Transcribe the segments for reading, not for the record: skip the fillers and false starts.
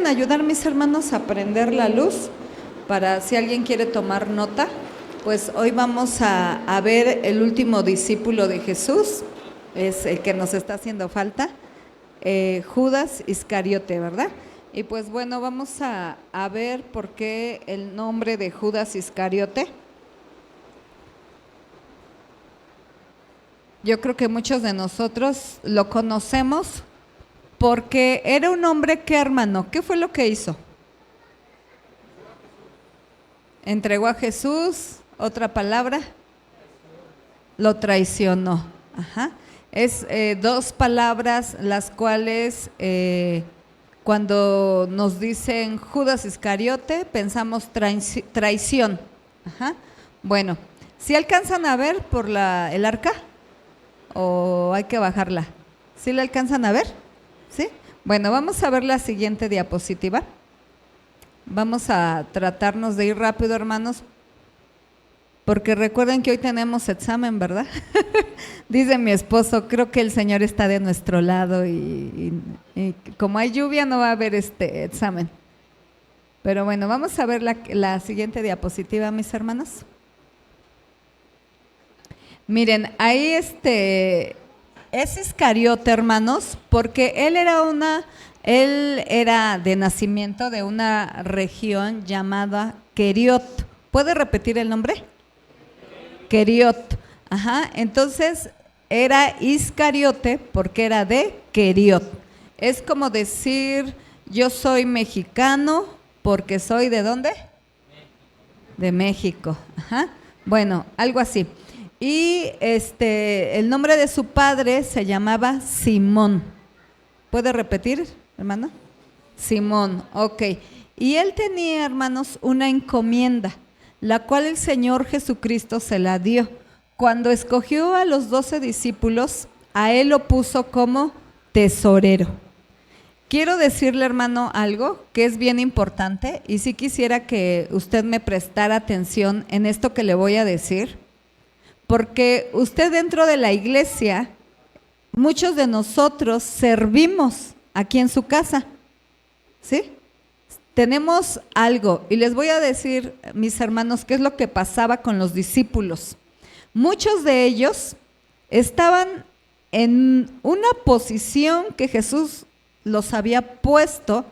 pueden ayudar, mis hermanos, a prender la luz para si alguien quiere tomar nota? Pues hoy vamos a ver el último discípulo de Jesús, es el que nos está haciendo falta, Judas Iscariote, ¿verdad? Y pues bueno, vamos a ver por qué el nombre de Judas Iscariote. Yo creo que muchos de nosotros lo conocemos porque era un hombre que, hermano, ¿qué fue lo que hizo? Entregó a Jesús, otra palabra, lo traicionó. Ajá. Es dos palabras las cuales cuando nos dicen Judas Iscariote pensamos traición. Ajá. Bueno, ¿sí alcanzan a ver por el arca? ¿O hay que bajarla? ¿Sí la alcanzan a ver? ¿Sí? Bueno, vamos a ver la siguiente diapositiva. Vamos a tratarnos de ir rápido, hermanos, porque recuerden que hoy tenemos examen, ¿verdad? Dice mi esposo, creo que el Señor está de nuestro lado y como hay lluvia no va a haber examen. Pero bueno, vamos a ver la siguiente diapositiva, mis hermanos. Miren, ahí es Iscariote, hermanos, porque él era de nacimiento de una región llamada Queriot. ¿Puede repetir el nombre? Queriot. Ajá, entonces era Iscariote porque era de Queriot. Es como decir, yo soy mexicano porque soy ¿de dónde? De México. Ajá. Bueno, algo así. Y el nombre de su padre se llamaba Simón. ¿Puede repetir, hermano? Simón, ok. Y él tenía, hermanos, una encomienda, la cual el Señor Jesucristo se la dio. Cuando escogió a los 12 discípulos, a él lo puso como tesorero. Quiero decirle, hermano, algo que es bien importante y sí quisiera que usted me prestara atención en esto que le voy a decir. Porque usted dentro de la iglesia, muchos de nosotros servimos aquí en su casa, ¿sí? Tenemos algo y les voy a decir, mis hermanos, qué es lo que pasaba con los discípulos. Muchos de ellos estaban en una posición que Jesús los había puesto,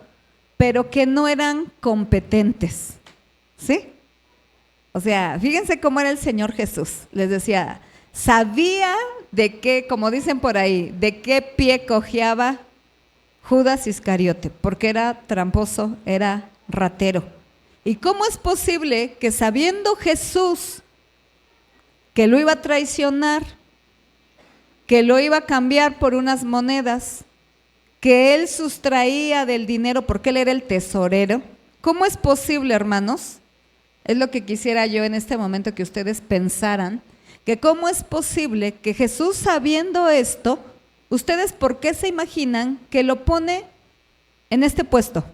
pero que no eran competentes, ¿sí? O sea, fíjense cómo era el Señor Jesús. Les decía, sabía de qué, como dicen por ahí, de qué pie cojeaba Judas Iscariote, porque era tramposo, era ratero. ¿Y cómo es posible que sabiendo Jesús que lo iba a traicionar, que lo iba a cambiar por unas monedas, que él sustraía del dinero porque él era el tesorero? ¿Cómo es posible, hermanos? Es lo que quisiera yo en este momento que ustedes pensaran, que cómo es posible que Jesús, sabiendo esto, ustedes por qué se imaginan que lo pone en este puesto.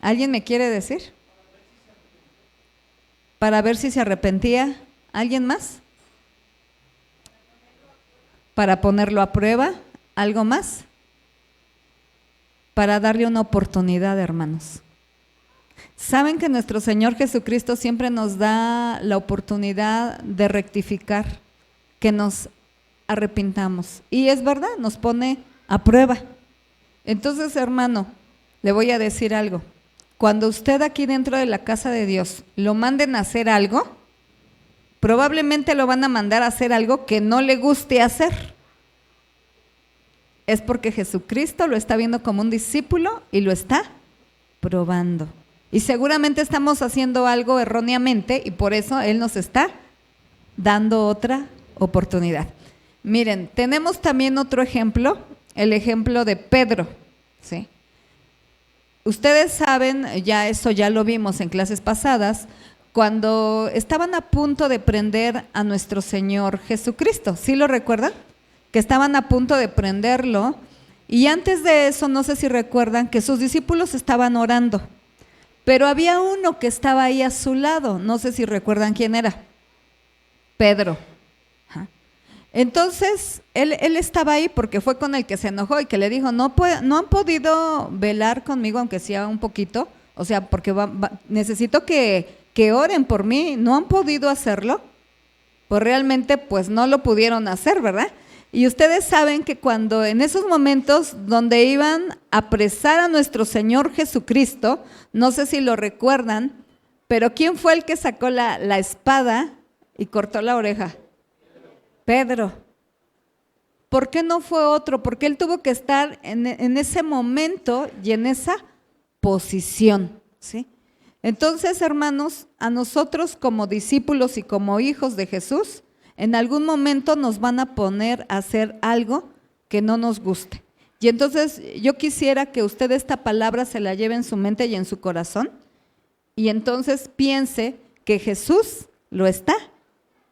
¿Alguien me quiere decir? Para ver si se arrepentía. ¿Alguien más? Para ponerlo a prueba. ¿Algo más? Para darle una oportunidad, hermanos. Saben que nuestro Señor Jesucristo siempre nos da la oportunidad de rectificar, que nos arrepintamos. Y es verdad, nos pone a prueba. Entonces, hermano, le voy a decir algo. Cuando usted aquí dentro de la casa de Dios lo manden a hacer algo, probablemente lo van a mandar a hacer algo que no le guste hacer. Es porque Jesucristo lo está viendo como un discípulo y lo está probando. Y seguramente estamos haciendo algo erróneamente y por eso Él nos está dando otra oportunidad. Miren, tenemos también otro ejemplo, el ejemplo de Pedro, ¿sí? Ustedes saben, eso ya lo vimos en clases pasadas, cuando estaban a punto de prender a nuestro Señor Jesucristo, ¿sí lo recuerdan? Que estaban a punto de prenderlo y antes de eso, no sé si recuerdan, que sus discípulos estaban orando. Pero había uno que estaba ahí a su lado, no sé si recuerdan quién era, Pedro. Entonces, él estaba ahí porque fue con el que se enojó y que le dijo, no han podido velar conmigo, aunque sea un poquito, o sea, porque necesito que oren por mí, no han podido hacerlo, pues realmente pues no lo pudieron hacer, ¿verdad? Y ustedes saben que cuando en esos momentos donde iban a apresar a nuestro Señor Jesucristo, no sé si lo recuerdan, pero ¿quién fue el que sacó la espada y cortó la oreja? Pedro. ¿Por qué no fue otro? Porque él tuvo que estar en ese momento y en esa posición, ¿sí? Entonces, hermanos, a nosotros como discípulos y como hijos de Jesús, en algún momento nos van a poner a hacer algo que no nos guste. Y entonces yo quisiera que usted esta palabra se la lleve en su mente y en su corazón, y entonces piense que Jesús lo está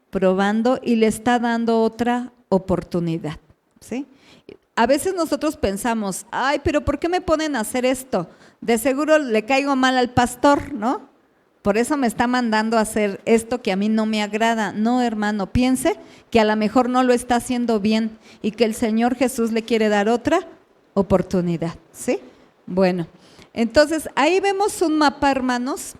probando y le está dando otra oportunidad, ¿sí? A veces nosotros pensamos, ay, pero ¿por qué me ponen a hacer esto? De seguro le caigo mal al pastor, ¿no? Por eso me está mandando a hacer esto que a mí no me agrada. No, hermano, piense que a lo mejor no lo está haciendo bien y que el Señor Jesús le quiere dar otra oportunidad, ¿sí? Bueno, entonces ahí vemos un mapa, hermanos.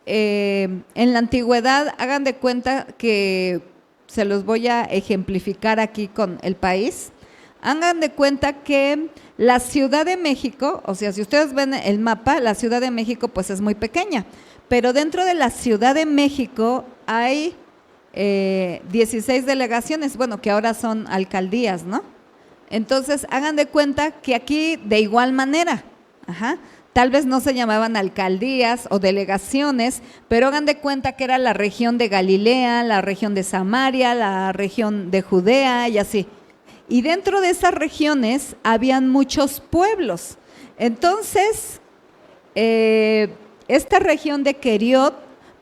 En la antigüedad, hagan de cuenta que se los voy a ejemplificar aquí con el país. Hagan de cuenta que la Ciudad de México, o sea, si ustedes ven el mapa, la Ciudad de México pues es muy pequeña, pero dentro de la Ciudad de México hay 16 delegaciones, bueno, que ahora son alcaldías, ¿no? Entonces, hagan de cuenta que aquí de igual manera, tal vez no se llamaban alcaldías o delegaciones, pero hagan de cuenta que era la región de Galilea, la región de Samaria, la región de Judea y así. Y dentro de esas regiones habían muchos pueblos. Entonces, esta región de Queriot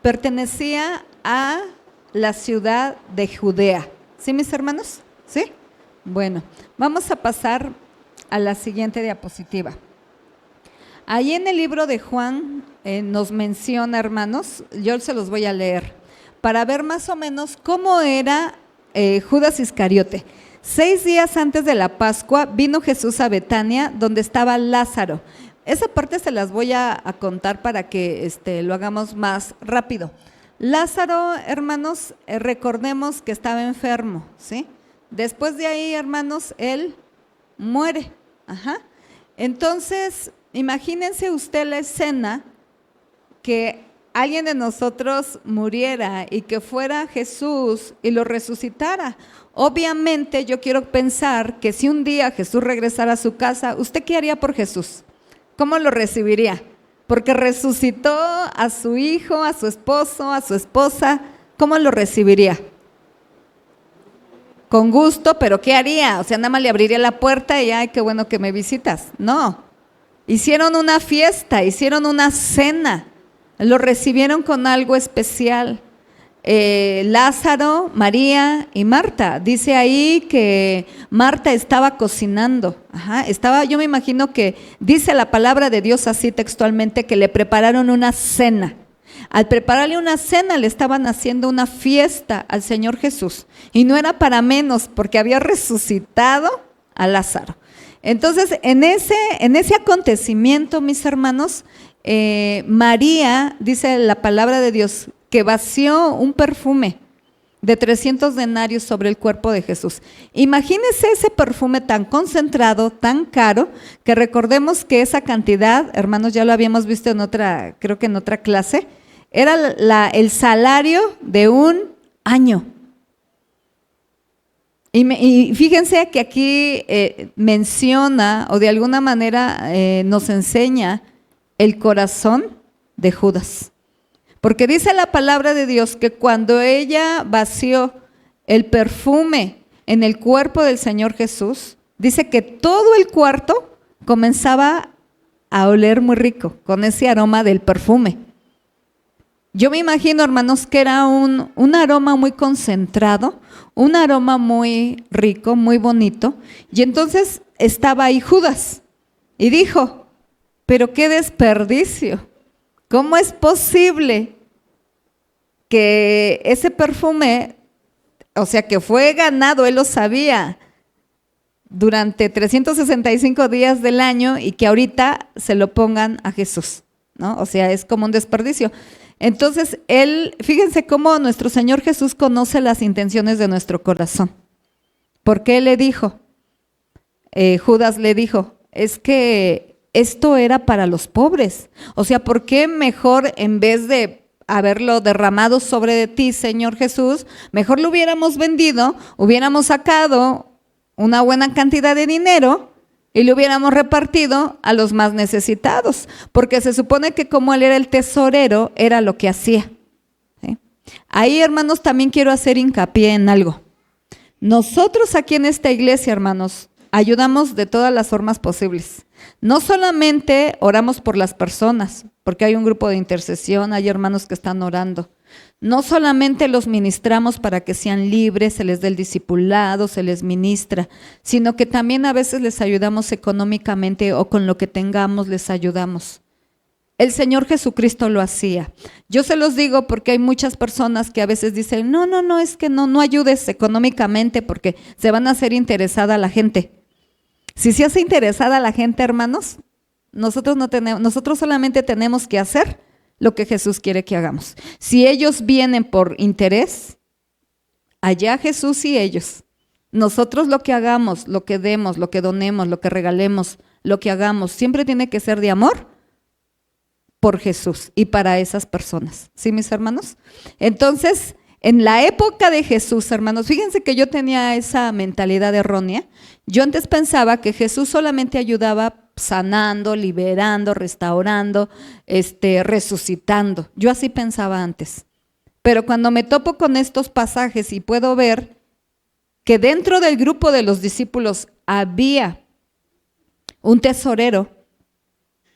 pertenecía a la ciudad de Judea. ¿Sí, mis hermanos? ¿Sí? Bueno, vamos a pasar a la siguiente diapositiva. Ahí en el libro de Juan nos menciona, hermanos, yo se los voy a leer, para ver más o menos cómo era Judas Iscariote. 6 días antes de la Pascua vino Jesús a Betania, donde estaba Lázaro. Esa parte se las voy a contar para que lo hagamos más rápido. Lázaro, hermanos, recordemos que estaba enfermo, ¿sí? Después de ahí, hermanos, él muere. Entonces, imagínense usted la escena que alguien de nosotros muriera y que fuera Jesús y lo resucitara. Obviamente yo quiero pensar que si un día Jesús regresara a su casa, ¿usted qué haría por Jesús? ¿Cómo lo recibiría? Porque resucitó a su hijo, a su esposo, a su esposa. ¿Cómo lo recibiría? Con gusto, pero ¿qué haría? O sea, nada más le abriría la puerta y ¡ay, qué bueno que me visitas! No, hicieron una fiesta, hicieron una cena, lo recibieron con algo especial. Lázaro, María y Marta. Dice ahí que Marta estaba cocinando. Yo me imagino que dice la palabra de Dios así textualmente, que le prepararon una cena. Al prepararle una cena le estaban haciendo una fiesta al Señor Jesús. Y no era para menos, porque había resucitado a Lázaro. Entonces, en ese acontecimiento, mis hermanos, María, dice la palabra de Dios, que vació un perfume de 300 denarios sobre el cuerpo de Jesús. Imagínense ese perfume tan concentrado, tan caro, que recordemos que esa cantidad, hermanos, ya lo habíamos visto en otra, creo que en otra clase, era el salario de un año. Y fíjense que aquí menciona, o de alguna manera nos enseña el corazón de Judas. Porque dice la palabra de Dios que cuando ella vació el perfume en el cuerpo del Señor Jesús, dice que todo el cuarto comenzaba a oler muy rico, con ese aroma del perfume. Yo me imagino, hermanos, que era un aroma muy concentrado, un aroma muy rico, muy bonito. Y entonces estaba ahí Judas y dijo, pero qué desperdicio. ¿Cómo es posible que ese perfume O sea que fue ganado, él lo sabía, durante 365 días del año y que ahorita se lo pongan a Jesús, ¿no? O sea, es como un desperdicio. Entonces, fíjense cómo nuestro Señor Jesús conoce las intenciones de nuestro corazón. Porque él le dijo, Judas le dijo, es que esto era para los pobres. O sea, ¿por qué mejor en vez de haberlo derramado sobre de ti, Señor Jesús, mejor lo hubiéramos vendido, hubiéramos sacado una buena cantidad de dinero y lo hubiéramos repartido a los más necesitados? Porque se supone que como él era el tesorero, era lo que hacía, ¿sí? Ahí, hermanos, también quiero hacer hincapié en algo. Nosotros aquí en esta iglesia, hermanos, ayudamos de todas las formas posibles. No solamente oramos por las personas, porque hay un grupo de intercesión, hay hermanos que están orando. No solamente los ministramos para que sean libres, se les dé el discipulado, se les ministra, sino que también a veces les ayudamos económicamente o con lo que tengamos les ayudamos. El Señor Jesucristo lo hacía. Yo se los digo porque hay muchas personas que a veces dicen, no, es que no ayudes económicamente porque se van a hacer interesada la gente. Si se hace interesada la gente, hermanos, nosotros solamente tenemos que hacer lo que Jesús quiere que hagamos. Si ellos vienen por interés, allá Jesús y ellos. Nosotros lo que hagamos, lo que demos, lo que donemos, lo que regalemos, lo que hagamos, siempre tiene que ser de amor por Jesús y para esas personas. ¿Sí, mis hermanos? Entonces, en la época de Jesús, hermanos, fíjense que yo tenía esa mentalidad errónea. Yo antes pensaba que Jesús solamente ayudaba sanando, liberando, restaurando, resucitando. Yo así pensaba antes. Pero cuando me topo con estos pasajes y puedo ver que dentro del grupo de los discípulos había un tesorero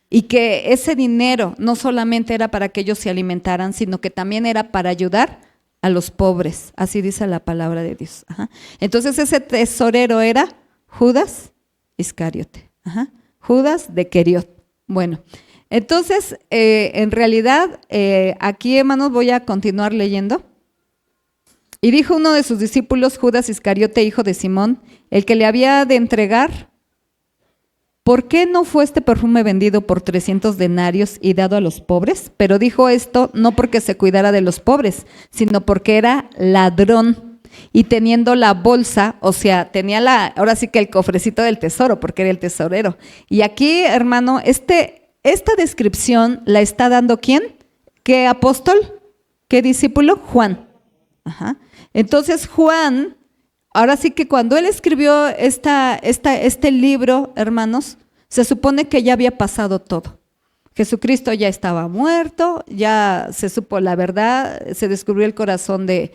y que ese dinero no solamente era para que ellos se alimentaran, sino que también era para ayudar a los pobres. Así dice la palabra de Dios. Ajá. Entonces ese tesorero era Judas Iscariote. Ajá. Judas de Queriot. Bueno, entonces en realidad aquí, hermanos, voy a continuar leyendo. Y dijo uno de sus discípulos, Judas Iscariote, hijo de Simón, el que le había de entregar: ¿por qué no fue este perfume vendido por 300 denarios y dado a los pobres? Pero dijo esto no porque se cuidara de los pobres, sino porque era ladrón. Y teniendo la bolsa, o sea, tenía ahora sí que el cofrecito del tesoro, porque era el tesorero. Y aquí, hermano, esta descripción la está dando ¿quién? ¿Qué apóstol? ¿Qué discípulo? Juan. Ajá. Entonces Juan, ahora sí que cuando él escribió este libro, hermanos, se supone que ya había pasado todo. Jesucristo ya estaba muerto, ya se supo la verdad, se descubrió el corazón de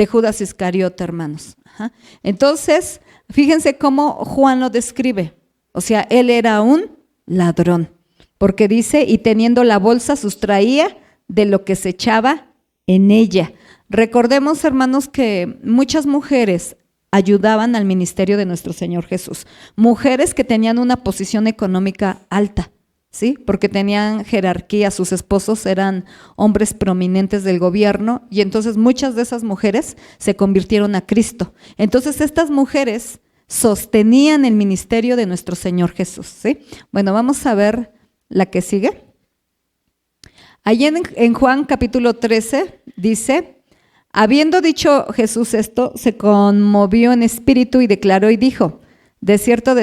Judas Iscariote, hermanos. Ajá. Entonces, fíjense cómo Juan lo describe. O sea, él era un ladrón, porque dice, y teniendo la bolsa sustraía de lo que se echaba en ella. Recordemos, hermanos, que muchas mujeres ayudaban al ministerio de nuestro Señor Jesús. Mujeres que tenían una posición económica alta, ¿sí? Porque tenían jerarquía, sus esposos eran hombres prominentes del gobierno y entonces muchas de esas mujeres se convirtieron a Cristo. Entonces estas mujeres sostenían el ministerio de nuestro Señor Jesús, ¿sí? Bueno, vamos a ver la que sigue. Allí en Juan capítulo 13 dice: habiendo dicho Jesús esto, se conmovió en espíritu y declaró y dijo: de cierto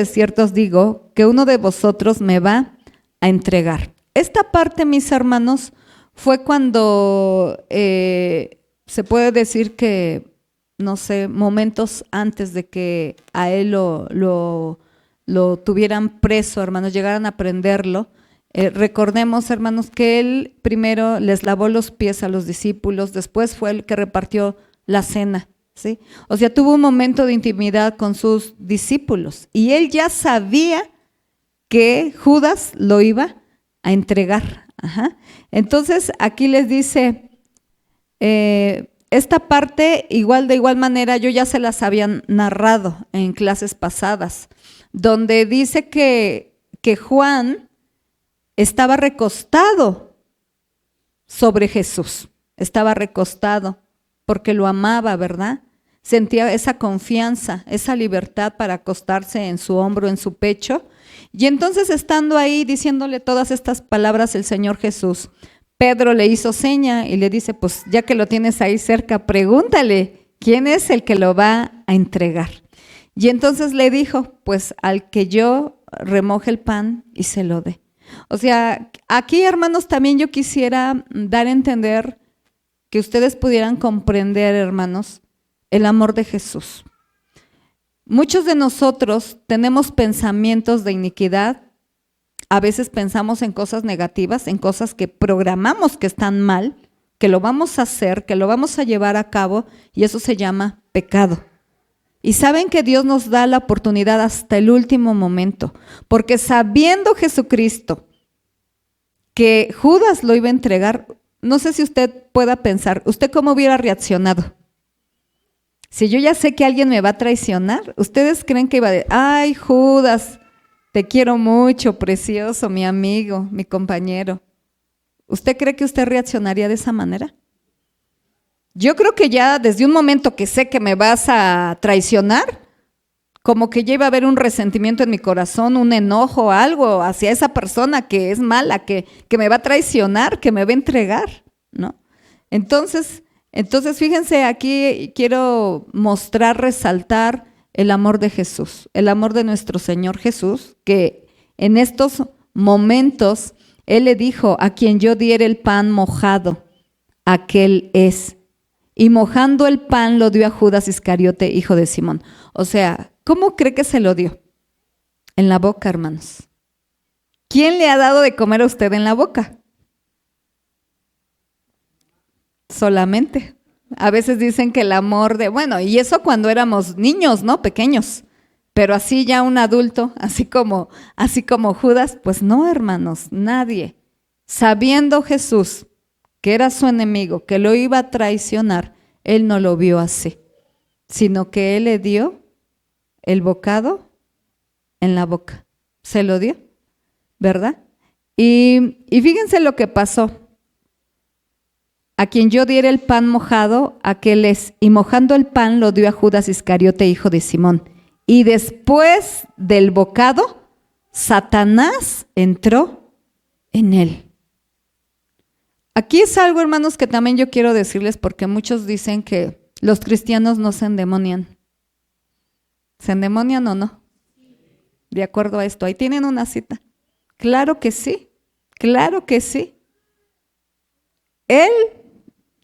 os digo, que uno de vosotros me va a entregar. Esta parte, mis hermanos, fue cuando se puede decir que, no sé, momentos antes de que a él lo tuvieran preso, hermanos, llegaran a prenderlo. Recordemos, hermanos, que él primero les lavó los pies a los discípulos, después fue el que repartió la cena, ¿sí? O sea, tuvo un momento de intimidad con sus discípulos y él ya sabía que Judas lo iba a entregar. Ajá. Entonces, aquí les dice, esta parte de igual manera yo ya se las había narrado en clases pasadas, donde dice que Juan estaba recostado sobre Jesús, estaba recostado porque lo amaba, ¿verdad? sentía esa confianza, esa libertad para acostarse en su hombro, en su pecho. Y entonces estando ahí diciéndole todas estas palabras el Señor Jesús, Pedro le hizo seña y le dice, pues ya que lo tienes ahí cerca, pregúntale, ¿quién es el que lo va a entregar? Y entonces le dijo, pues al que yo remoje el pan y se lo dé. O sea, aquí, hermanos, también yo quisiera dar a entender que ustedes pudieran comprender, hermanos, el amor de Jesús. Muchos de nosotros tenemos pensamientos de iniquidad, a veces pensamos en cosas negativas, en cosas que programamos que están mal, que lo vamos a hacer, que lo vamos a llevar a cabo, y eso se llama pecado. Y saben que Dios nos da la oportunidad hasta el último momento, porque sabiendo Jesucristo que Judas lo iba a entregar, no sé si usted pueda pensar, ¿usted cómo hubiera reaccionado? Si yo ya sé que alguien me va a traicionar, ¿ustedes creen que iba a decir, ay, Judas, te quiero mucho, precioso, mi amigo, mi compañero? ¿Usted cree que usted reaccionaría de esa manera? Yo creo que ya desde un momento que sé que me vas a traicionar, como que ya iba a haber un resentimiento en mi corazón, un enojo, algo hacia esa persona que es mala, que me va a traicionar, que me va a entregar, ¿no? Entonces fíjense, aquí quiero mostrar, resaltar el amor de Jesús, el amor de nuestro Señor Jesús, que en estos momentos Él le dijo, a quien yo diere el pan mojado, aquel es. Y mojando el pan lo dio a Judas Iscariote, hijo de Simón. O sea, ¿cómo cree que se lo dio? En la boca, hermanos. ¿Quién le ha dado de comer a usted en la boca? Solamente. A veces dicen que el amor de, bueno, y eso cuando éramos niños, ¿no? Pequeños. Pero así ya un adulto, así como Judas, pues no, hermanos, nadie. Sabiendo Jesús que era su enemigo, que lo iba a traicionar, Él no lo vio así, sino que Él le dio el bocado en la boca. Se lo dio, ¿verdad? Y fíjense lo que pasó. A quien yo diera el pan mojado, aquel es. Y mojando el pan lo dio a Judas Iscariote, hijo de Simón. Y después del bocado, Satanás entró en él. Aquí es algo, hermanos, que también yo quiero decirles, porque muchos dicen que los cristianos no se endemonian. ¿Se endemonian o no? De acuerdo a esto, ahí tienen una cita. Claro que sí, claro que sí. Él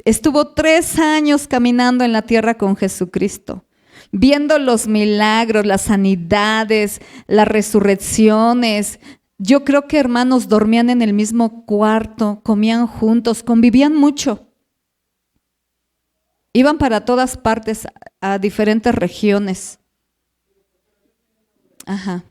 estuvo 3 años caminando en la tierra con Jesucristo, viendo los milagros, las sanidades, las resurrecciones. Yo creo que, hermanos, dormían en el mismo cuarto, comían juntos, convivían mucho. Iban para todas partes, a diferentes regiones. Ajá.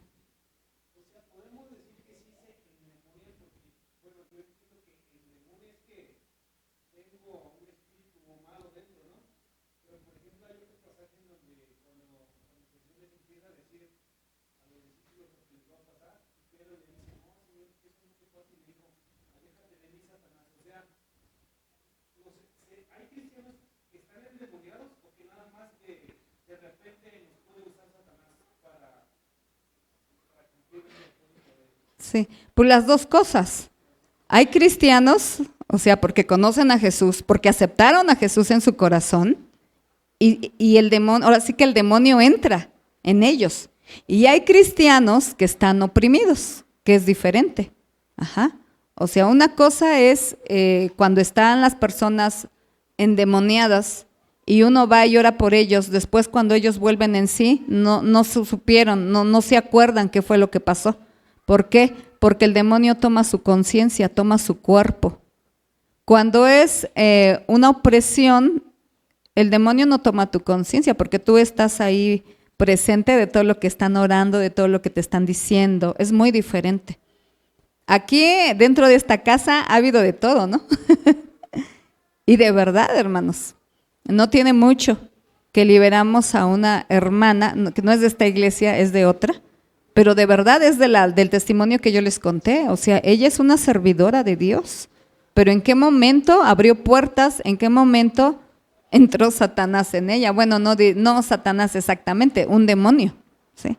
Sí, pues las dos cosas. Hay cristianos, o sea, porque conocen a Jesús, porque aceptaron a Jesús en su corazón, y el demonio, ahora sí que el demonio entra en ellos. Y hay cristianos que están oprimidos, que es diferente. Ajá. O sea, una cosa es cuando están las personas endemoniadas y uno va y ora por ellos, después cuando ellos vuelven en sí, no supieron, no se acuerdan qué fue lo que pasó. ¿Por qué? Porque el demonio toma su conciencia, toma su cuerpo. Cuando es una opresión, el demonio no toma tu conciencia, porque tú estás ahí presente de todo lo que están orando, de todo lo que te están diciendo. Es muy diferente. Aquí, dentro de esta casa, ha habido de todo, ¿no? Y de verdad, hermanos, no tiene mucho que liberamos a una hermana, que no es de esta iglesia, es de otra, pero de verdad es del testimonio que yo les conté. O sea, ella es una servidora de Dios, pero ¿en qué momento abrió puertas? ¿En qué momento entró Satanás en ella. Bueno, no Satanás exactamente, un demonio, ¿sí?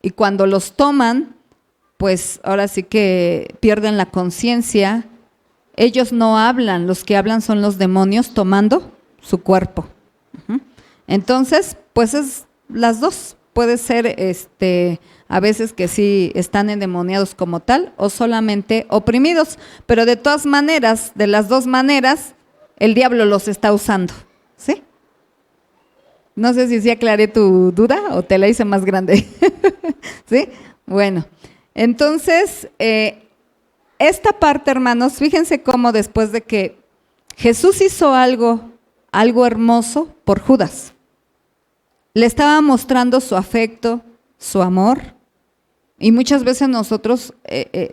Y cuando los toman, pues ahora sí que pierden la conciencia. Ellos no hablan, los que hablan son los demonios tomando su cuerpo. Entonces, pues es las dos. Puede ser a veces que sí están endemoniados como tal o solamente oprimidos, pero de todas maneras, de las dos maneras, el diablo los está usando, ¿sí? No sé si aclaré tu duda o te la hice más grande, ¿sí? Bueno, entonces, esta parte, hermanos, fíjense cómo después de que Jesús hizo algo hermoso por Judas, le estaba mostrando su afecto, su amor, y muchas veces nosotros,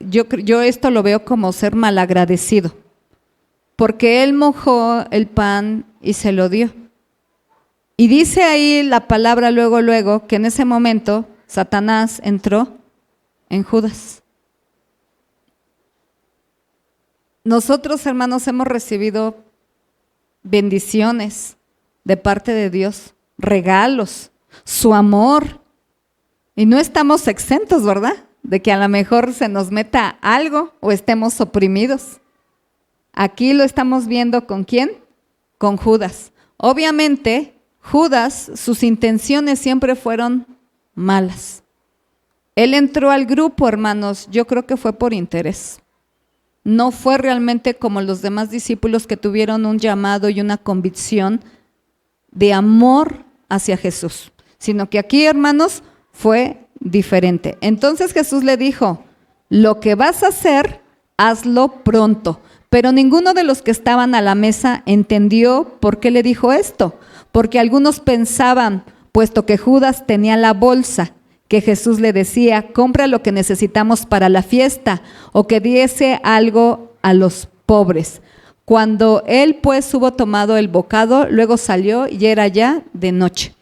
yo esto lo veo como ser malagradecido, porque él mojó el pan y se lo dio. Y dice ahí la palabra luego, que en ese momento Satanás entró en Judas. Nosotros, hermanos, hemos recibido bendiciones de parte de Dios, regalos, su amor, y no estamos exentos, ¿verdad?, de que a lo mejor se nos meta algo o estemos oprimidos. Aquí lo estamos viendo ¿con quién? Con Judas. Obviamente, Judas, sus intenciones siempre fueron malas. Él entró al grupo, hermanos, yo creo que fue por interés. No fue realmente como los demás discípulos que tuvieron un llamado y una convicción de amor hacia Jesús, sino que aquí, hermanos, fue diferente. Entonces Jesús le dijo, lo que vas a hacer, hazlo pronto. Pero ninguno de los que estaban a la mesa entendió por qué le dijo esto, porque algunos pensaban, puesto que Judas tenía la bolsa, que Jesús le decía, compra lo que necesitamos para la fiesta, o que diese algo a los pobres. Cuando él pues hubo tomado el bocado, luego salió y era ya de noche.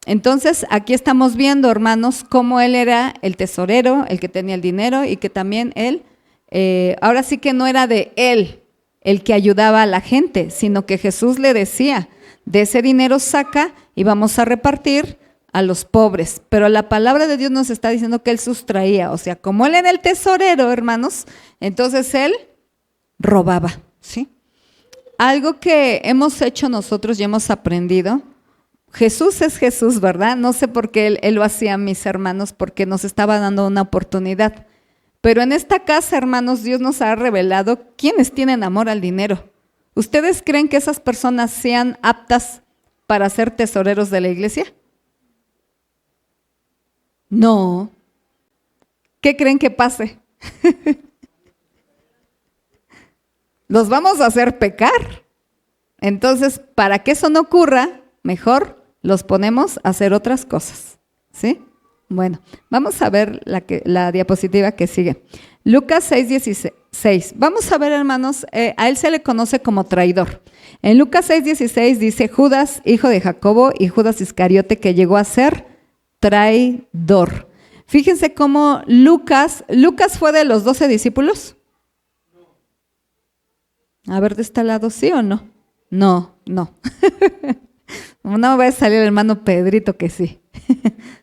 Entonces aquí estamos viendo, hermanos, cómo él era el tesorero, el que tenía el dinero, y que también él, ahora sí que no era de él el que ayudaba a la gente, sino que Jesús le decía, de ese dinero saca y vamos a repartir a los pobres. Pero la palabra de Dios nos está diciendo que él sustraía, o sea, como él era el tesorero, hermanos, entonces él robaba, ¿sí? Algo que hemos hecho nosotros y hemos aprendido, Jesús es Jesús, ¿verdad? No sé por qué él lo hacía, mis hermanos, porque nos estaba dando una oportunidad. Pero en esta casa, hermanos, Dios nos ha revelado quiénes tienen amor al dinero. ¿Ustedes creen que esas personas sean aptas para ser tesoreros de la iglesia? No. ¿Qué creen que pase? Los vamos a hacer pecar. Entonces, para que eso no ocurra, mejor los ponemos a hacer otras cosas, ¿sí? Bueno, vamos a ver la diapositiva que sigue. Lucas 6:16. Vamos a ver, hermanos, a él se le conoce como traidor. En Lucas 6:16 dice, Judas, hijo de Jacobo, y Judas Iscariote, que llegó a ser traidor. Fíjense cómo Lucas fue de los 12 discípulos. A ver, de este lado, ¿sí o no? No. No va a salir el hermano Pedrito que sí.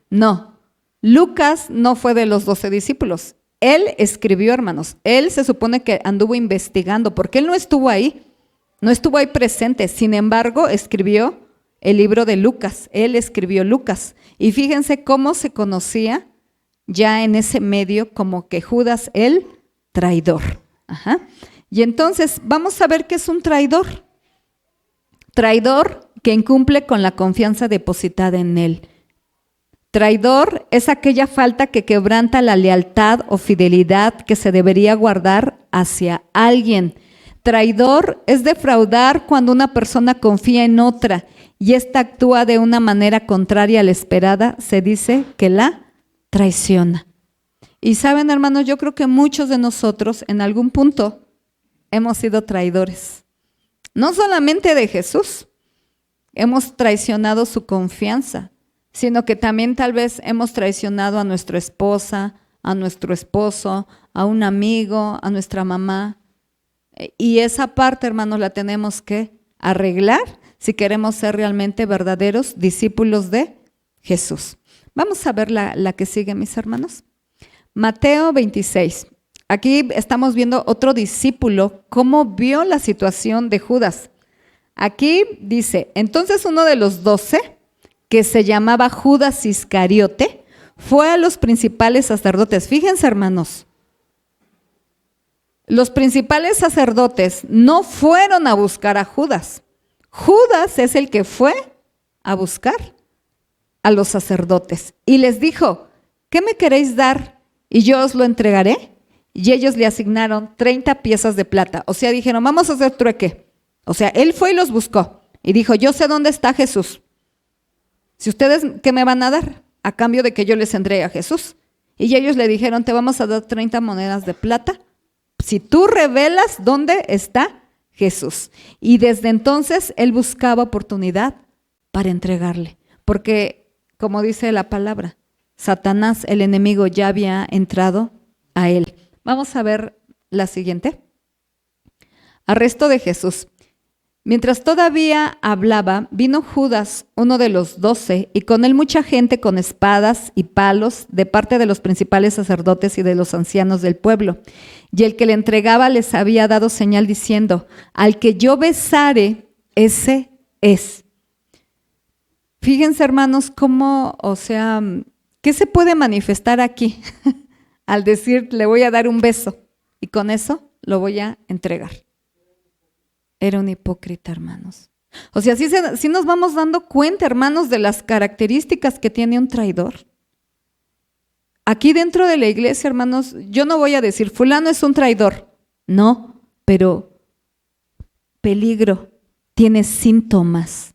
No, Lucas no fue de los 12 discípulos. Él escribió, hermanos. Él se supone que anduvo investigando, porque él no estuvo ahí presente. Sin embargo, escribió el libro de Lucas. Él escribió Lucas. Y fíjense cómo se conocía ya en ese medio como que Judas el traidor. Ajá. Y entonces vamos a ver qué es un traidor. Traidor que incumple con la confianza depositada en él. Traidor es aquella falta que quebranta la lealtad o fidelidad que se debería guardar hacia alguien. Traidor es defraudar cuando una persona confía en otra y ésta actúa de una manera contraria a la esperada, se dice que la traiciona. Y saben, hermanos, yo creo que muchos de nosotros en algún punto hemos sido traidores. No solamente de Jesús, hemos traicionado su confianza, sino que también tal vez hemos traicionado a nuestra esposa, a nuestro esposo, a un amigo, a nuestra mamá. Y esa parte, hermanos, la tenemos que arreglar si queremos ser realmente verdaderos discípulos de Jesús. Vamos a ver la que sigue, mis hermanos. Mateo 26. Aquí estamos viendo otro discípulo, cómo vio la situación de Judas. Aquí dice, entonces uno de los 12, que se llamaba Judas Iscariote, fue a los principales sacerdotes. Fíjense, hermanos, los principales sacerdotes no fueron a buscar a Judas. Judas es el que fue a buscar a los sacerdotes y les dijo, ¿qué me queréis dar? Y yo os lo entregaré. Y ellos le asignaron 30 piezas de plata. O sea, dijeron, vamos a hacer trueque. O sea, él fue y los buscó y dijo, yo sé dónde está Jesús. Si ustedes, ¿qué me van a dar? A cambio de que yo les entregue a Jesús. Y ellos le dijeron, te vamos a dar 30 monedas de plata si tú revelas dónde está Jesús. Y desde entonces él buscaba oportunidad para entregarle. Porque, como dice la palabra, Satanás, el enemigo, ya había entrado a él. Vamos a ver la siguiente. Arresto de Jesús. Mientras todavía hablaba, vino Judas, uno de los 12, y con él mucha gente con espadas y palos de parte de los principales sacerdotes y de los ancianos del pueblo. Y el que le entregaba les había dado señal diciendo, al que yo besare, ese es. Fíjense, hermanos, cómo, o sea, ¿qué se puede manifestar aquí? Al decir, le voy a dar un beso y con eso lo voy a entregar. Era un hipócrita, hermanos. O sea, sí nos vamos dando cuenta, hermanos, de las características que tiene un traidor. Aquí dentro de la iglesia, hermanos, yo no voy a decir, fulano es un traidor. No, pero peligro, tiene síntomas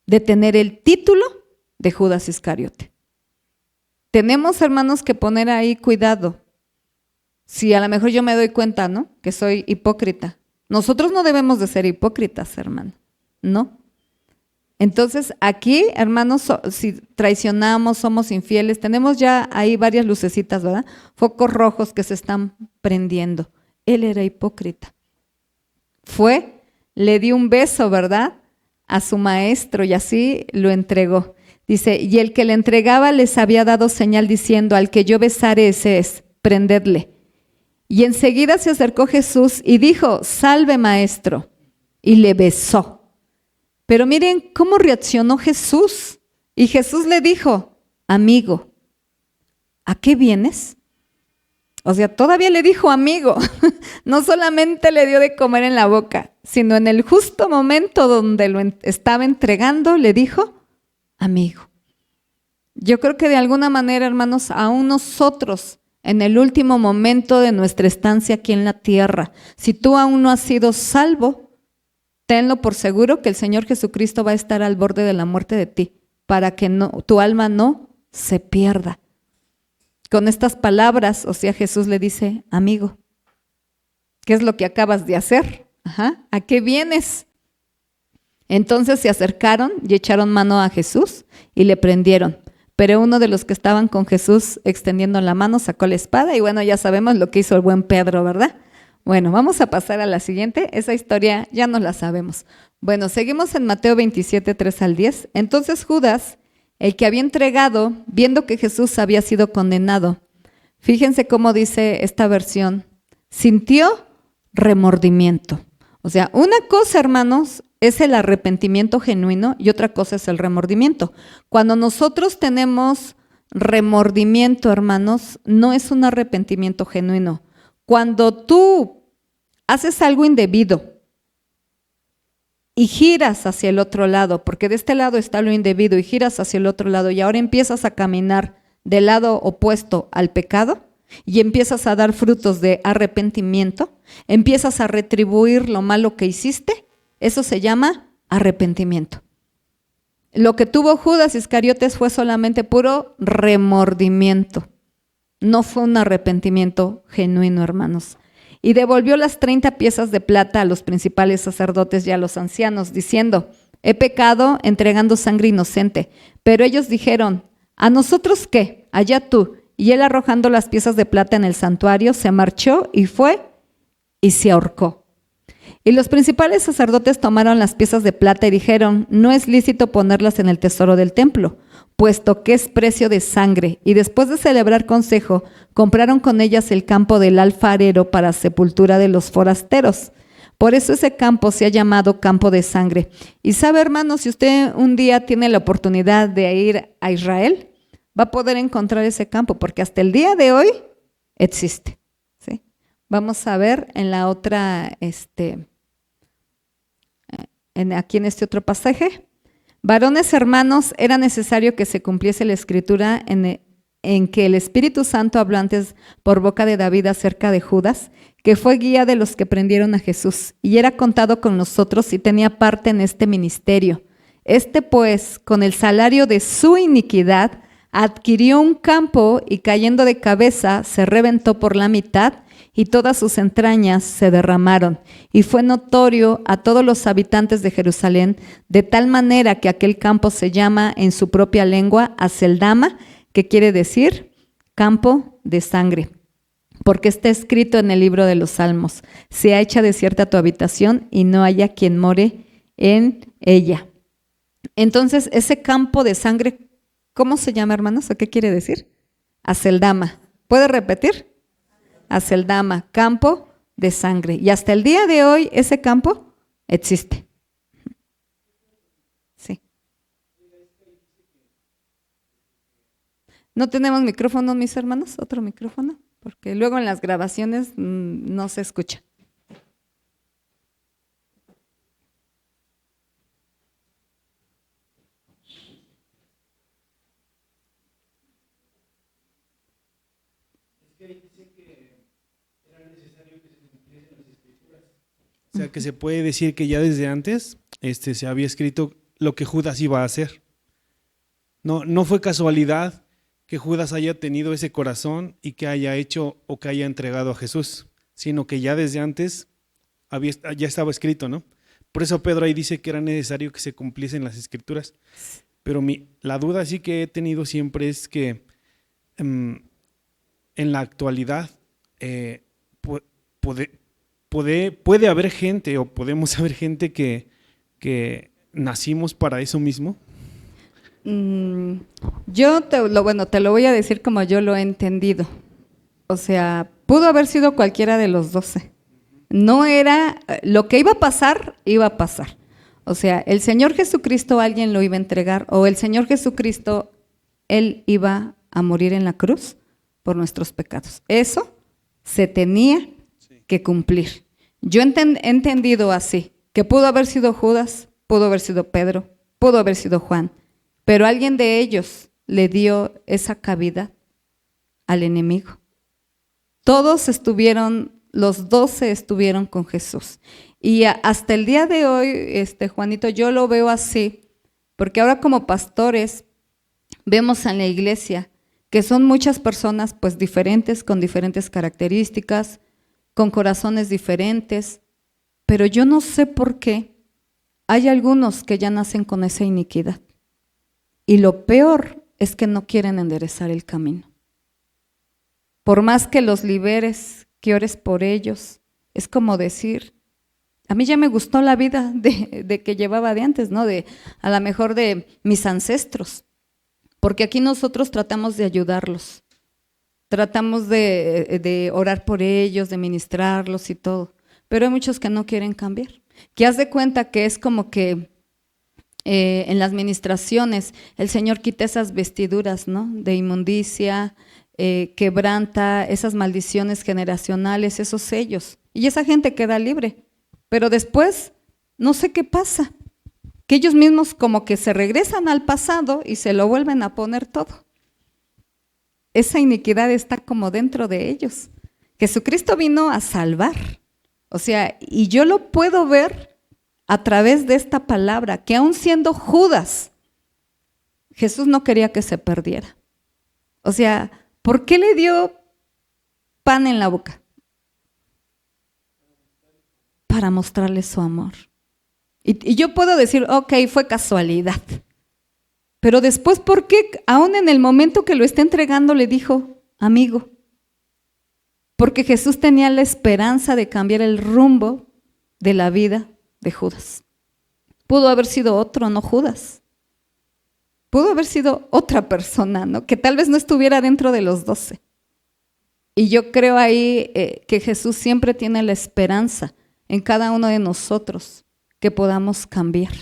de tener el título de Judas Iscariote. Tenemos, hermanos, que poner ahí cuidado. Si a lo mejor yo me doy cuenta, ¿no?, que soy hipócrita. Nosotros no debemos de ser hipócritas, hermano, ¿no? Entonces, aquí, hermanos, si traicionamos, somos infieles, tenemos ya ahí varias lucecitas, ¿verdad? Focos rojos que se están prendiendo. Él era hipócrita. Le dio un beso, ¿verdad?, a su maestro y así lo entregó. Dice, y el que le entregaba les había dado señal diciendo, al que yo besare ese es, prendedle. Y enseguida se acercó Jesús y dijo, salve maestro, y le besó. Pero miren cómo reaccionó Jesús. Y Jesús le dijo, amigo, ¿a qué vienes? O sea, todavía le dijo amigo. No solamente le dio de comer en la boca, sino en el justo momento donde lo estaba entregando, le dijo, amigo. Yo creo que de alguna manera, hermanos, aún nosotros, en el último momento de nuestra estancia aquí en la tierra, si tú aún no has sido salvo, tenlo por seguro que el Señor Jesucristo va a estar al borde de la muerte de ti, para que tu alma no se pierda. Con estas palabras, o sea, Jesús le dice, amigo, ¿qué es lo que acabas de hacer? ¿A qué vienes? Entonces se acercaron y echaron mano a Jesús y le prendieron. Pero uno de los que estaban con Jesús extendiendo la mano sacó la espada y bueno, ya sabemos lo que hizo el buen Pedro, ¿verdad? Bueno, vamos a pasar a la siguiente. Esa historia ya no la sabemos. Bueno, seguimos en Mateo 27, 3 al 10. Entonces Judas, el que había entregado, viendo que Jesús había sido condenado, fíjense cómo dice esta versión, sintió remordimiento. O sea, una cosa, hermanos, es el arrepentimiento genuino y otra cosa es el remordimiento. Cuando nosotros tenemos remordimiento, hermanos, no es un arrepentimiento genuino. Cuando tú haces algo indebido y giras hacia el otro lado, porque de este lado está lo indebido y giras hacia el otro lado y ahora empiezas a caminar del lado opuesto al pecado y empiezas a dar frutos de arrepentimiento, empiezas a retribuir lo malo que hiciste, eso se llama arrepentimiento. Lo que tuvo Judas Iscariotes fue solamente puro remordimiento. No fue un arrepentimiento genuino, hermanos. Y devolvió las 30 piezas de plata a los principales sacerdotes y a los ancianos, diciendo, he pecado entregando sangre inocente. Pero ellos dijeron, ¿a nosotros qué? Allá tú. Y él, arrojando las piezas de plata en el santuario, se marchó y fue y se ahorcó. Y los principales sacerdotes tomaron las piezas de plata y dijeron: no es lícito ponerlas en el tesoro del templo, puesto que es precio de sangre. Y después de celebrar consejo, compraron con ellas el campo del alfarero para sepultura de los forasteros. Por eso ese campo se ha llamado campo de sangre. Y sabe, hermano, si usted un día tiene la oportunidad de ir a Israel, va a poder encontrar ese campo, porque hasta el día de hoy existe. ¿Sí? Vamos a ver en la otra, aquí en este otro pasaje. Varones hermanos, era necesario que se cumpliese la escritura en que el Espíritu Santo habló antes por boca de David acerca de Judas, que fue guía de los que prendieron a Jesús, y era contado con nosotros y tenía parte en este ministerio. Pues, con el salario de su iniquidad, adquirió un campo y cayendo de cabeza, se reventó por la mitad y todas sus entrañas se derramaron. Y fue notorio a todos los habitantes de Jerusalén, de tal manera que aquel campo se llama en su propia lengua Aceldama, que quiere decir campo de sangre. Porque está escrito en el libro de los Salmos: sea hecha desierta tu habitación y no haya quien more en ella. Entonces, ese campo de sangre, ¿cómo se llama, hermanos? ¿O qué quiere decir? Aceldama. ¿Puede repetir? Aceldama, campo de sangre. Y hasta el día de hoy ese campo existe. Sí. ¿No tenemos micrófono, mis hermanos? ¿Otro micrófono? Porque luego en las grabaciones no se escucha. O sea, que se puede decir que ya desde antes se había escrito lo que Judas iba a hacer. No fue casualidad que Judas haya tenido ese corazón y que haya hecho o que haya entregado a Jesús, sino que ya desde antes ya estaba escrito, ¿no? Por eso Pedro ahí dice que era necesario que se cumpliesen las escrituras. Pero la duda sí que he tenido siempre es que en la actualidad puede haber gente o podemos haber gente que nacimos para eso mismo. Yo te lo voy a decir como yo lo he entendido. O sea, pudo haber sido cualquiera de los 12. No era, lo que iba a pasar, iba a pasar. O sea, el Señor Jesucristo alguien lo iba a entregar, o el Señor Jesucristo, Él iba a morir en la cruz por nuestros pecados. Eso se tenía que cumplir. Yo he entendido así, que pudo haber sido Judas, pudo haber sido Pedro, pudo haber sido Juan, pero alguien de ellos le dio esa cavidad al enemigo. Todos los 12 estuvieron con Jesús. Y hasta el día de hoy, Juanito, yo lo veo así, porque ahora como pastores vemos en la iglesia que son muchas personas pues diferentes, con diferentes características, con corazones diferentes, pero yo no sé por qué hay algunos que ya nacen con esa iniquidad. Y lo peor es que no quieren enderezar el camino. Por más que los liberes, que ores por ellos, es como decir, a mí ya me gustó la vida de que llevaba de antes, ¿no? A lo mejor de mis ancestros, porque aquí nosotros tratamos de ayudarlos, tratamos de orar por ellos, de ministrarlos y todo, pero hay muchos que no quieren cambiar, que haz de cuenta que es como que en las ministraciones el Señor quita esas vestiduras, ¿no? De inmundicia, quebranta esas maldiciones generacionales, esos sellos, y esa gente queda libre, pero después no sé qué pasa, que ellos mismos como que se regresan al pasado y se lo vuelven a poner todo. Esa iniquidad está como dentro de ellos. Jesucristo vino a salvar, o sea, y yo lo puedo ver a través de esta palabra, que aún siendo Judas, Jesús no quería que se perdiera. O sea, ¿por qué le dio pan en la boca? Para mostrarle su amor. Y yo puedo decir, ok, fue casualidad. Pero después, ¿por qué aún en el momento que lo está entregando le dijo, amigo? Porque Jesús tenía la esperanza de cambiar el rumbo de la vida de Judas. Pudo haber sido otro, no Judas. Pudo haber sido otra persona, ¿no? Que tal vez no estuviera dentro de los 12. Y yo creo ahí que Jesús siempre tiene la esperanza en cada uno de nosotros que podamos cambiar,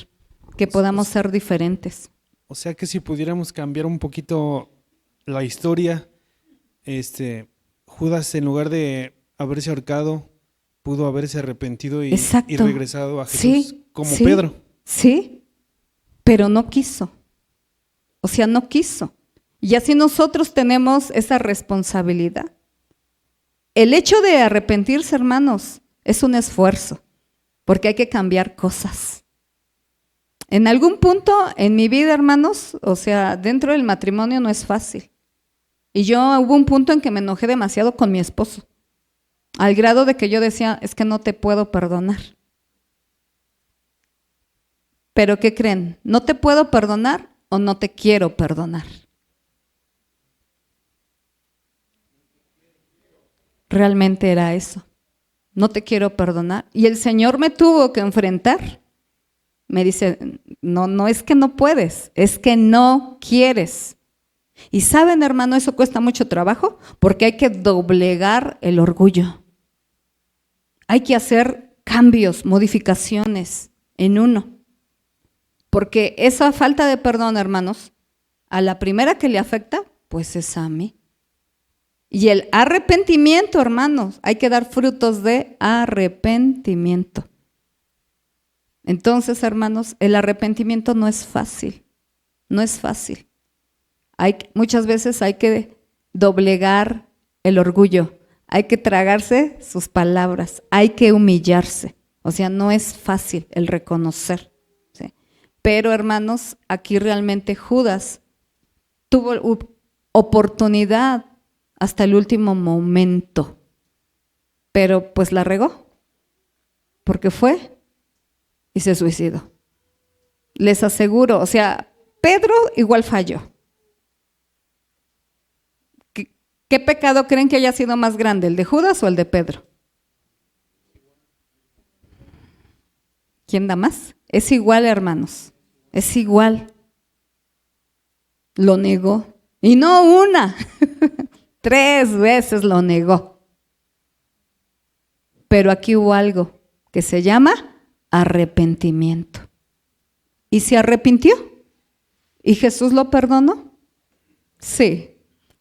que podamos ser diferentes. O sea que si pudiéramos cambiar un poquito la historia, Judas, en lugar de haberse ahorcado, pudo haberse arrepentido y regresado a Jesús, sí, como sí, Pedro. Sí, pero no quiso. O sea, no quiso. Y así nosotros tenemos esa responsabilidad. El hecho de arrepentirse, hermanos, es un esfuerzo, porque hay que cambiar cosas. En algún punto en mi vida, hermanos, o sea, dentro del matrimonio no es fácil. Y yo hubo un punto en que me enojé demasiado con mi esposo, al grado de que yo decía, es que no te puedo perdonar. Pero ¿qué creen? ¿No te puedo perdonar o no te quiero perdonar? Realmente era eso. No te quiero perdonar. Y el Señor me tuvo que enfrentar. Me dice, no es que no puedes, es que no quieres. Y saben, hermano, eso cuesta mucho trabajo porque hay que doblegar el orgullo. Hay que hacer cambios, modificaciones en uno. Porque esa falta de perdón, hermanos, a la primera que le afecta, pues es a mí. Y el arrepentimiento, hermanos, hay que dar frutos de arrepentimiento. Entonces, hermanos, el arrepentimiento no es fácil, no es fácil. Muchas veces hay que doblegar el orgullo, hay que tragarse sus palabras, hay que humillarse. O sea, no es fácil el reconocer. ¿Sí? Pero, hermanos, aquí realmente Judas tuvo oportunidad hasta el último momento, pero pues la regó, porque fue y se suicidó. Les aseguro, o sea, Pedro igual falló. ¿Qué pecado creen que haya sido más grande, el de Judas o el de Pedro? ¿Quién da más? Es igual, hermanos, es igual. Lo negó, y no una, 3 veces lo negó. Pero aquí hubo algo que se llama arrepentimiento. ¿Y se arrepintió? ¿Y Jesús lo perdonó? Sí.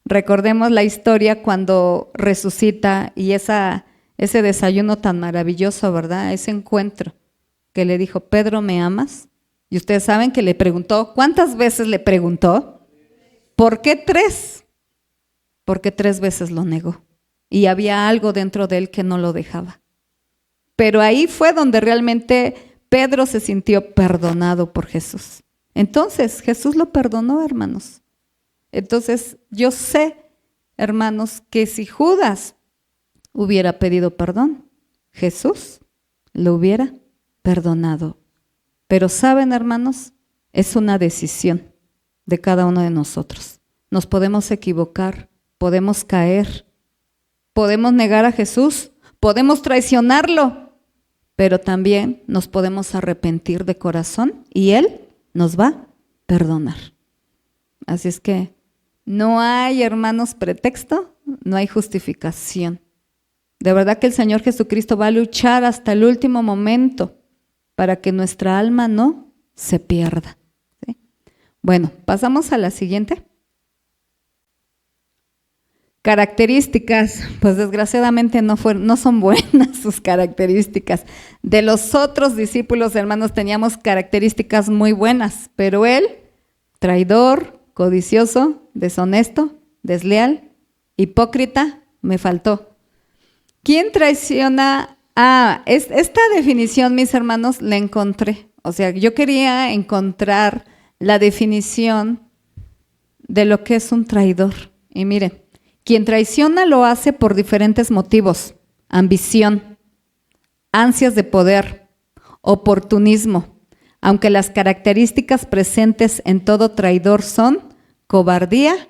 Recordemos la historia cuando resucita y ese desayuno tan maravilloso, ¿verdad? Ese encuentro que le dijo, Pedro, ¿me amas? Y ustedes saben que le preguntó, ¿cuántas veces le preguntó? ¿Por qué 3? Porque 3 veces lo negó. Y había algo dentro de él que no lo dejaba. Pero ahí fue donde realmente Pedro se sintió perdonado por Jesús. Entonces, Jesús lo perdonó, hermanos. Entonces, yo sé, hermanos, que si Judas hubiera pedido perdón, Jesús lo hubiera perdonado. Pero saben, hermanos, es una decisión de cada uno de nosotros. Nos podemos equivocar, podemos caer, podemos negar a Jesús, podemos traicionarlo, pero también nos podemos arrepentir de corazón y Él nos va a perdonar. Así es que no hay, hermanos, pretexto, no hay justificación. De verdad que el Señor Jesucristo va a luchar hasta el último momento para que nuestra alma no se pierda. ¿Sí? Bueno, pasamos a la siguiente. Características, pues desgraciadamente no son buenas sus características. De los otros discípulos, hermanos, teníamos características muy buenas, pero él, traidor, codicioso, deshonesto, desleal, hipócrita, me faltó. ¿Quién traiciona? Esta definición, mis hermanos, la encontré. O sea, yo quería encontrar la definición de lo que es un traidor. Y miren, quien traiciona lo hace por diferentes motivos: ambición, ansias de poder, oportunismo, aunque las características presentes en todo traidor son cobardía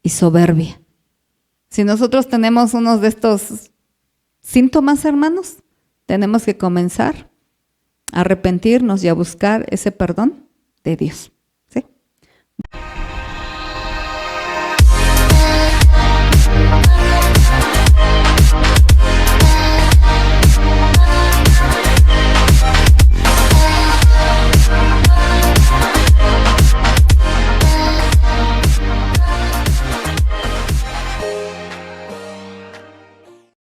y soberbia. Si nosotros tenemos unos de estos síntomas, hermanos, tenemos que comenzar arrepentirnos y a buscar ese perdón de Dios.